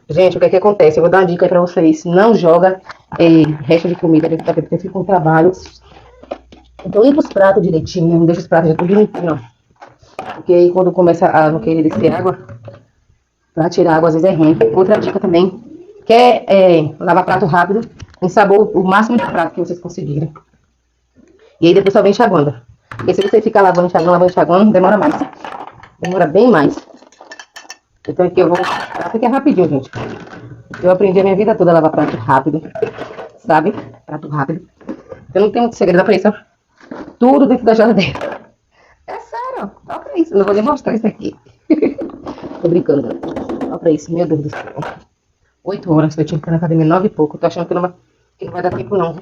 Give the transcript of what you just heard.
Gente, o que é que acontece? Eu vou dar uma dica aí pra vocês. Não joga resto de comida dentro da porque fica um trabalho. Então, limpa os pratos direitinho, deixa os pratos tudo limpinho, ó. Porque aí quando começa a não querer descer água, pra tirar água às vezes é ruim. Outra dica também, que é lavar prato rápido, em sabor o máximo de prato que vocês conseguirem. E aí depois só vem enxaguando. Porque se você ficar lavando, enxaguando, demora mais. Demora bem mais. Então aqui eu vou. Aqui é rapidinho, gente. Eu aprendi a minha vida toda a lavar prato rápido. Sabe? Prato rápido. Eu não tenho muito segredo pra isso, ó. Tudo dentro da geladeira. É sério, ó pra isso. Eu não vou nem mostrar isso aqui. Tô brincando, galera. Ó pra isso, meu Deus do céu. 8 horas, eu tinha que ir na academia 9 e pouco. Tô achando que não vai dar tempo, não.